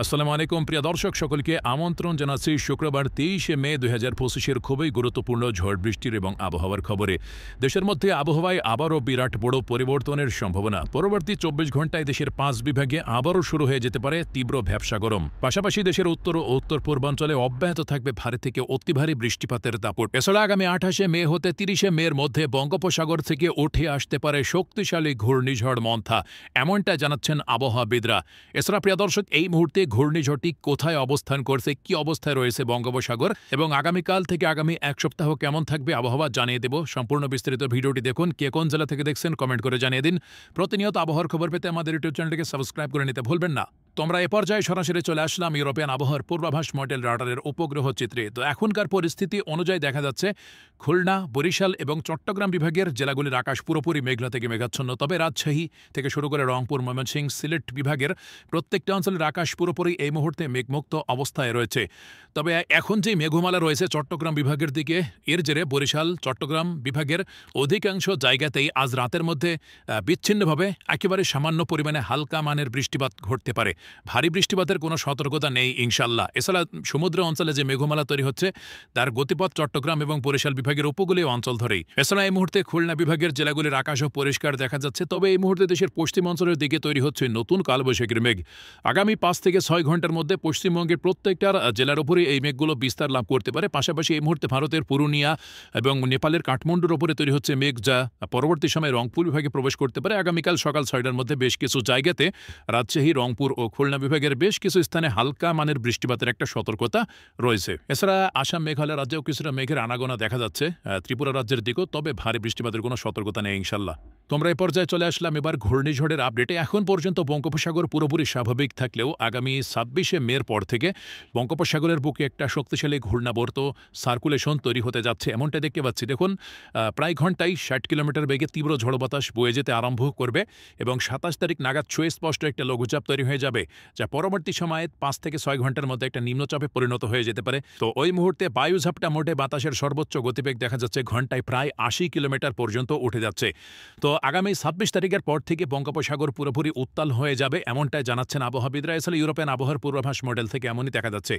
আসসালামু আলাইকুম প্রিয় দর্শক সকলকে আমন্ত্রণ জানাচ্ছি শুক্রবার 23 মে 2025-এর খুবই গুরুত্বপূর্ণ ঝড় বৃষ্টির এবং আবহাওয়ার খবরে। দেশের মধ্যে আবহাওয়ায় আবারও বিরাট বড় পরিবর্তনের সম্ভাবনা। পরবর্তী 24 ঘন্টায় দেশের 5 বিভাগে আবারও শুরু হয়ে যেতে পারে তীব্র ভ্যাপসা গরম। পাশাপাশি দেশের উত্তর ও উত্তর পূর্বাঞ্চলে অব্যাহত থাকবে ভারী থেকে অতি ভারী বৃষ্টিপাতের দাপট। এছাড়া আগামী 28 মে হতে 30 মের মধ্যে বঙ্গোপসাগর থেকে উঠে আসতে পারে শক্তিশালী ঘূর্ণিঝড় মন্থা, এমনটা জানাচ্ছেন আবহাওয়াবিদরা। এছাড়া প্রিয় দর্শক, এই মুহূর্তে ঘূর্ণিঝড়টি কোথায় অবস্থান করছে, কি অবস্থায় রয়েছে বঙ্গোপসাগর এবং আগামীকাল থেকে আগামী এক সপ্তাহ কেমন থাকবে আবহাওয়া জানিয়ে দেব। সম্পূর্ণ বিস্তারিত ভিডিওটি দেখুন। কে কোন জেলা থেকে দেখছেন কমেন্ট করে জানিয়ে দিন। প্রতিনিয়ত আবহাওয়ার খবর পেতে আমাদের ইউটিউব চ্যানেলটিকে সাবস্ক্রাইব করে নিতে ভুলবেন না। তোমরা এ পর্যায়ে সরাসরি চলে আসলাম ইউরোপিয়ান আবহাওয়ার পূর্বাভাস মডেল রাডারের উপগ্রহ চিত্রে। তো এখনকার পরিস্থিতি অনুযায়ী দেখা যাচ্ছে খুলনা, বরিশাল এবং চট্টগ্রাম বিভাগের জেলাগুলির আকাশ পুরোপুরি মেঘলা থেকে মেঘাচ্ছন্ন। তবে রাজশাহী থেকে শুরু করে রংপুর, ময়মনসিংহ, সিলেট বিভাগের প্রত্যেকটা অঞ্চলের আকাশ পুরোপুরি এই মুহূর্তে মেঘমুক্ত অবস্থায় রয়েছে। তবে এখন যে মেঘমালা রয়েছে চট্টগ্রাম বিভাগের দিকে, এর জেরে বরিশাল, চট্টগ্রাম বিভাগের অধিকাংশ জায়গাতেই আজ রাতের মধ্যে বিচ্ছিন্নভাবে একেবারে সামান্য পরিমাণে হালকা মানের বৃষ্টিপাত ঘটতে পারে। ভারী বৃষ্টিপাতের কোনো সতর্কতা নেই ইনশাল্লাহ। এছাড়া সমুদ্র অঞ্চলে যে মেঘমালা তৈরি হচ্ছে তার গতিপথ চট্টগ্রাম এবং বরিশাল বিভাগের উপকূলীয় অঞ্চল ধরেই। এছাড়া এই মুহূর্তে খুলনা বিভাগের জেলাগুলির আকাশও পরিষ্কার দেখা যাচ্ছে। তবে এই মুহূর্তে দেশের পশ্চিম অঞ্চলের দিকে তৈরি হচ্ছে নতুন কালবৈশাখীর মেঘ। আগামী 5 থেকে 6 ঘন্টার মধ্যে পশ্চিমবঙ্গের প্রত্যেকটা জেলার উপরে এই মেঘগুলো বিস্তার লাভ করতে পারে। পাশাপাশি এই মুহূর্তে ভারতের পুরুলিয়া এবং নেপালের কাঠমান্ডুর উপরে তৈরি হচ্ছে মেঘ, যা পরবর্তী সময়ে রংপুর বিভাগে প্রবেশ করতে পারে। আগামীকাল সকাল 6টার মধ্যে বেশ কিছু জায়গাতে রাজশাহী, রংপুর ও খুলনা বিভাগের বেশ কিছু স্থানে হালকা মানের বৃষ্টিপাতের একটা সতর্কতা রয়েছে। এছাড়া আসাম, মেঘালয় রাজ্যেও কিছুটা মেঘের আনাগোনা দেখা যাচ্ছে, ত্রিপুরা রাজ্যের দিকেও। তবে ভারী বৃষ্টিপাতের কোনো সতর্কতা নেই ইনশাল্লাহ। তোমরা এই পর্যায়ে চলে আসলাম এবার ঘূর্ণিঝড়ের আপডেটে। এখন পর্যন্ত বঙ্গোপসাগর পুরোপুরি স্বাভাবিক থাকলেও আগামী 26 মের পর থেকে বঙ্গোপসাগরের বুকে একটা শক্তিশালী ঘূর্ণাবর্ত সার্কুলেশন তৈরি হতে যাচ্ছে, এমনটা দেখতে পাচ্ছি। দেখুন, প্রায় ঘন্টায় 60 কিলোমিটার বেগে তীব্র ঝড়ো বাতাস বয়ে যেতে আরম্ভ করবে এবং 27 তারিখ নাগাদ সুস্পষ্ট একটা লঘুচাপ তৈরি হয়ে যাবে, যা পরবর্তী সময়ে 5 থেকে 6 ঘন্টার মধ্যে একটা নিম্নচাপে পরিণত হয়ে যেতে পারে। তো ওই মুহূর্তে বায়ুঝাপটা মোটে বাতাসের সর্বোচ্চ গতিবেগ দেখা যাচ্ছে ঘন্টায় প্রায় 80 কিলোমিটার পর্যন্ত উঠে যাচ্ছে। তো আগামী 26 তারিখের পর থেকে বঙ্গোপসাগর পুরোপুরি উত্তাল হয়ে যাবে, এমনটাই জানাচ্ছেন আবহাওয়াবিদরা। এছাড়া ইউরোপিয়ান আবহাওয়ার পূর্বাভাস মডেল থেকে এমনই দেখা যাচ্ছে।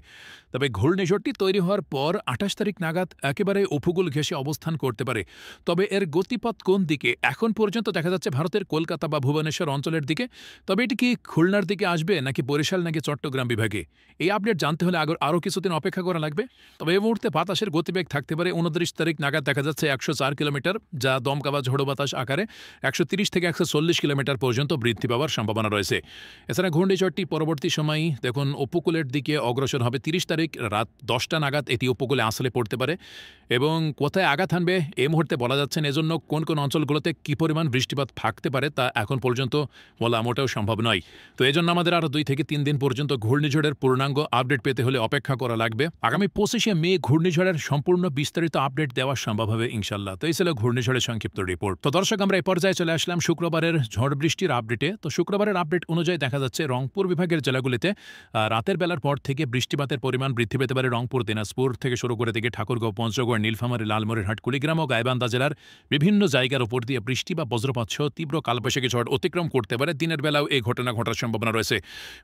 তবে ঘূর্ণিঝড়টি তৈরি হওয়ার পর 28 তারিখ নাগাদ একেবারে উপকূল ঘেঁষে অবস্থান করতে পারে। তবে এর গতিপথ কোন দিকে এখন পর্যন্ত দেখা যাচ্ছে ভারতের কলকাতা বা ভুবনেশ্বর অঞ্চলের দিকে। তবে এটি কি খুলনার দিকে আসবে নাকি বরিশাল নাকি চট্টগ্রাম বিভাগে, এই আপডেট জানতে হলে আরও কিছুদিন অপেক্ষা করা লাগবে। তবে এই মুহূর্তে বাতাসের গতিবেগ থাকতে পারে 29 তারিখ নাগাদ দেখা যাচ্ছে 104 কিলোমিটার, যা দমকা বা ঝোড়ো বাতাস আকারে 130 থেকে 140 কিলোমিটার পর্যন্ত বৃদ্ধি পাওয়ার সম্ভাবনা রয়েছে। এছাড়া ঘূর্ণিঝড়টি পরবর্তী সময়ে দেখুন উপকূলের দিকে অগ্রসর হবে। 30 তারিখ রাত 10টা নাগাদ এটি উপকূলে আসলে পড়তে পারে এবং কোথায় আঘাত হানবে এই মুহূর্তে বলা যাচ্ছে না। এজন্য কোন কোন অঞ্চলগুলোতে কী পরিমাণ বৃষ্টিপাত থাকতে পারে তা এখন পর্যন্ত বলা মোটেও সম্ভব নয়। তো এজন্য আমাদের আরও 2 থেকে 3 দিন পর্যন্ত ঘূর্ণিঝড়ের পূর্ণাঙ্গ আপডেট পেতে হলে অপেক্ষা করা লাগবে। আগামী 25 মে ঘূর্ণিঝড়ের সম্পূর্ণ বিস্তারিত আপডেট দেওয়া সম্ভব হবে ইনশাল্লাহ। তো এই ছিল ঘূর্ণিঝড়ের সংক্ষিপ্ত রিপোর্ট। তো দর্শক, আমরা এই পর্যায়ে চলে আসলাম শুক্রবারের ঝড় বৃষ্টির আপডেটে। তো শুক্রবারের আপডেট অনুযায়ী দেখা যাচ্ছে রংপুর বিভাগের জেলাগুলিতে রাতের বেলার পর থেকে বৃষ্টিপাতের পরিমাণ বৃদ্ধি পেতে পারে। রংপুর, দিনাজপুর থেকে শুরু করে দিকে ঠাকুরগাঁও, পঞ্চগড়, নীলফামারী, লালমনিরহাট, কুড়িগ্রাম ও গাইবান্ধা জেলার বিভিন্ন জায়গার উপর দিয়ে বৃষ্টি বা বজ্রপাত সহ তীব্র কালবৈশাখী ঝড় অতিক্রম করতে পারে। দিনের বেলাও এই ঘটনা ঘটার সম্ভাবনা রয়েছে।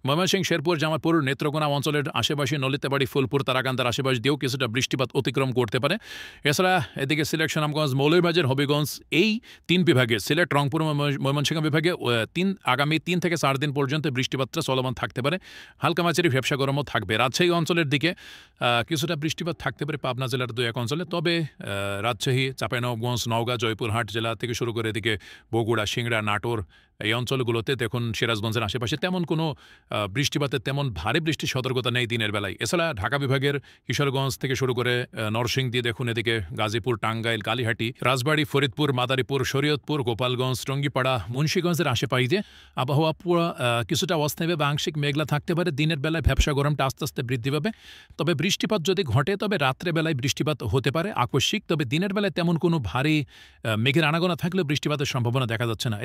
ময়মনসিংহ, শেরপুর, জামালপুর, নেত্রকোনা অঞ্চলের আশেপাশে নলিতাবাড়ি, ফুলপুর, তারাকান্দার আশেপাশ দিয়েও কিছুটা বৃষ্টিপাত অতিক্রম করতে পারে। এছাড়া এদিকে সিলেট, সুনামগঞ্জ, মৌলভীবাজার, হবিগঞ্জ, এই 3 বিভাগে সিলেট, রংপুর, ময়মনসিংহ বিভাগে আগামী 3 থেকে 4 দিন পর্যন্ত বৃষ্টিপাতটা চলমান থাকতে পারে। হালকা মাঝারি ভ্যাপসা গরমও থাকবে। রাজশাহী অঞ্চলের দিকে কিছুটা বৃষ্টিপাত থাকতে পারে পাবনা জেলার 2-1 অঞ্চলে। তবে রাজশাহী, চাঁপাইনবাবগঞ্জ, নওগাঁ, জয়পুরহাট জেলা থেকে শুরু করে এদিকে বগুড়া, সিংড়া, নাটোর, এই অঞ্চলগুলোতে দেখুন সিরাজগঞ্জের আশেপাশে তেমন কোনো বৃষ্টিপাতের তেমন ভারী বৃষ্টির সতর্কতা নেই দিনের বেলায়। এছাড়া ঢাকা বিভাগের কিশোরগঞ্জ থেকে শুরু করে নরসিংদী, দেখুন এদিকে গাজীপুর, টাঙ্গাইল, কালীহাটি, রাজবাড়ী, ফরিদপুর, মাদারীপুর, শরীয়তপুর, গোপালগঞ্জ, টঙ্গীপাড়া, মুন্সিগঞ্জের আশেপাশে আবহাওয়া পুরো কিছুটা অস্থায়ী বা আংশিক মেঘলা থাকতে পারে। দিনের বেলায় ভ্যাপসা গরমটা আস্তে আস্তে বৃদ্ধি পাবে। তবে বৃষ্টিপাত যদি ঘটে তবে রাত্রে বেলায় বৃষ্টিপাত হতে পারে আকস্মিক। তবে দিনের বেলায় তেমন কোনো ভারী মেঘের আনাগোনা থাকলেও বৃষ্টিপাতের সম্ভাবনা দেখা যাচ্ছে না।